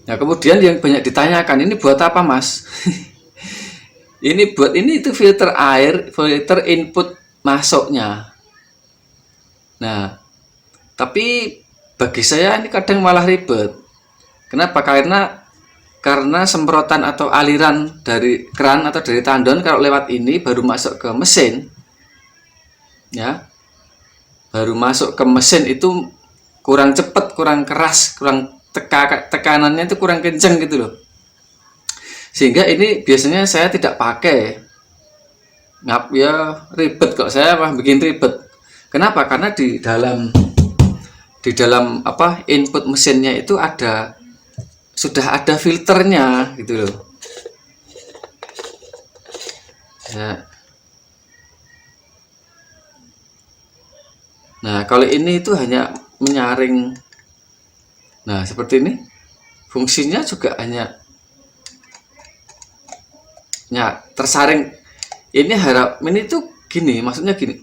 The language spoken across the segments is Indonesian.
Nah, kemudian yang banyak ditanyakan, ini buat apa, Mas? Ini buat ini itu filter air, filter input masuknya. Nah, tapi bagi saya ini kadang malah ribet. Kenapa? Karena semprotan atau aliran dari keran atau dari tandon kalau lewat ini baru masuk ke mesin, ya, baru masuk ke mesin itu kurang cepat, kurang keras, kurang tekanannya itu kurang kenceng gitu loh. Sehingga ini biasanya saya tidak pakai. Ngap ya ribet kok, saya mah bikin ribet. Kenapa? Karena di dalam apa input mesinnya itu sudah ada filternya gitu loh. Ya. Nah, kalau ini itu hanya menyaring. Nah, seperti ini. Fungsinya juga hanya tersaring. Ini tuh gini, maksudnya gini.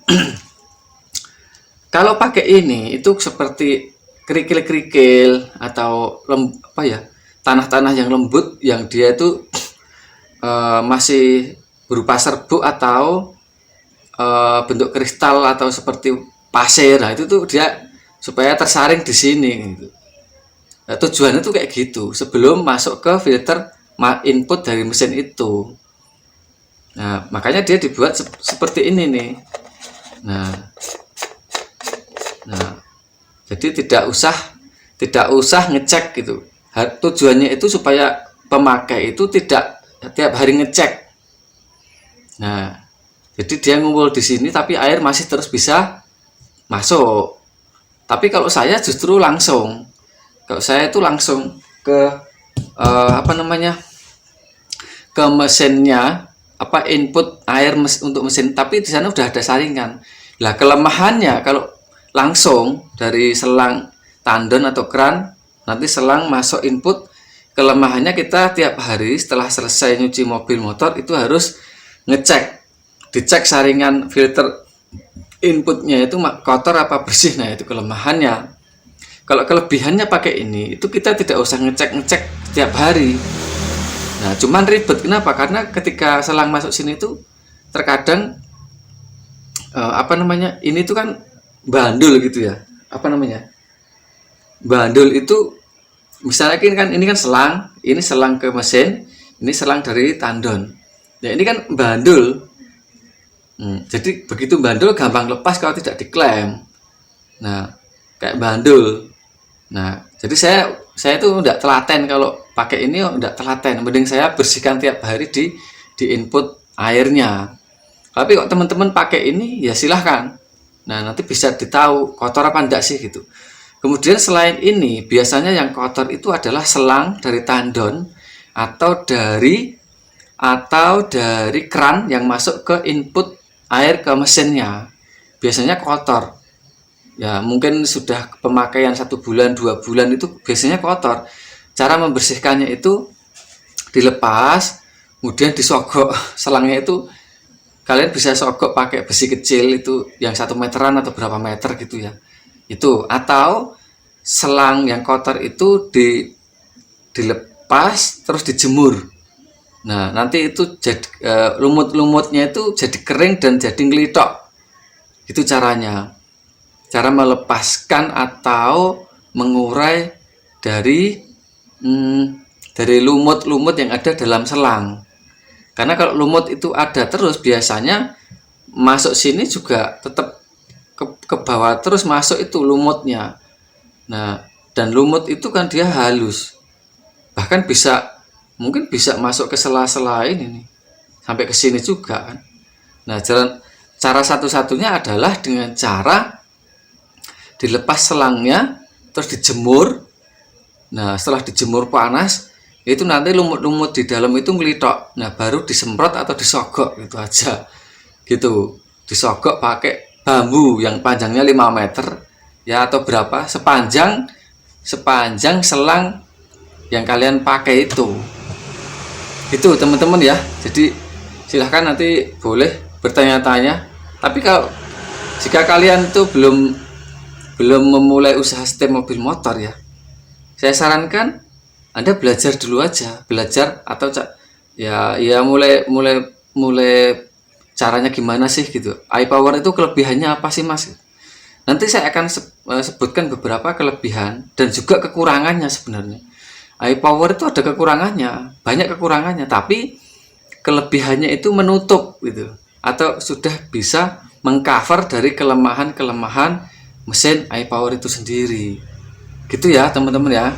Kalau pakai ini itu seperti kerikil-kerikil atau tanah-tanah yang lembut yang dia itu masih berupa serbuk atau bentuk kristal atau seperti pasir. Nah, itu tuh dia supaya tersaring di sini gitu. Nah, tujuannya tuh kayak gitu sebelum masuk ke filter input dari mesin itu. Nah, makanya dia dibuat seperti ini nih. Nah, jadi tidak usah ngecek gitu. Tujuannya itu supaya pemakai itu tidak tiap hari ngecek. Nah, jadi dia ngumpul di sini tapi air masih terus bisa masuk. Tapi kalau saya justru langsung. Kalau saya itu langsung ke ke mesinnya, input air untuk mesin, tapi di sana udah ada saringan. Lah kelemahannya kalau langsung dari selang tandon atau keran, nanti selang masuk input, kelemahannya kita tiap hari setelah selesai nyuci mobil motor itu harus dicek saringan filter inputnya itu kotor apa bersih. Nah, itu kelemahannya. Kalau kelebihannya pakai ini, itu kita tidak usah ngecek setiap hari. Nah, cuman ribet. Kenapa? Karena ketika selang masuk sini itu terkadang ini tuh kan bandul gitu ya. Bandul itu misalnya ini kan selang, ini selang ke mesin, ini selang dari tandon. Ya, ini kan bandul. Jadi begitu bandul gampang lepas kalau tidak diklem. Nah, kayak bandul. Nah, jadi saya tuh enggak telaten kalau pakai ini, enggak telaten. Mending saya bersihkan tiap hari di input airnya. Tapi kok teman-teman pakai ini ya silahkan. Nah, nanti bisa ditahu kotor apa enggak sih gitu. Kemudian selain ini, biasanya yang kotor itu adalah selang dari tandon atau dari keran yang masuk ke input air ke mesinnya. Biasanya kotor. Ya, mungkin sudah pemakaian 1 bulan, 2 bulan itu biasanya kotor. Cara membersihkannya itu dilepas, kemudian disogok selangnya itu. Kalian bisa sogok pakai besi kecil itu yang 1 meteran atau berapa meter gitu ya. Itu atau selang yang kotor itu dilepas terus dijemur. Nah, nanti itu jadi lumut-lumutnya itu jadi kering dan jadi ngelitok. Itu caranya. Cara melepaskan atau mengurai dari lumut-lumut yang ada dalam selang. Karena kalau lumut itu ada terus, biasanya masuk sini juga tetap ke bawah terus masuk itu lumutnya. Nah, dan lumut itu kan dia halus. Bahkan mungkin bisa masuk ke sela-sela ini sampai ke sini juga kan. Nah, cara satu-satunya adalah dengan cara dilepas selangnya terus dijemur. Nah, setelah dijemur panas itu nanti lumut-lumut di dalam itu ngelitok. Nah, baru disemprot atau disogok gitu aja. Gitu. Disogok pakai bambu yang panjangnya 5 meter ya atau berapa sepanjang selang yang kalian pakai itu. Itu teman-teman ya. Jadi silahkan nanti boleh bertanya-tanya. Tapi kalau jika kalian tuh belum memulai usaha setir mobil motor ya, saya sarankan Anda belajar dulu aja, belajar atau ya mulai mulai mulai caranya gimana sih gitu. iPower itu kelebihannya apa sih Mas? Nanti saya akan sebutkan beberapa kelebihan dan juga kekurangannya sebenarnya. iPower itu ada kekurangannya, banyak kekurangannya, tapi kelebihannya itu menutup gitu, atau sudah bisa mengcover dari kelemahan-kelemahan mesin iPower itu sendiri. Gitu ya teman-teman ya.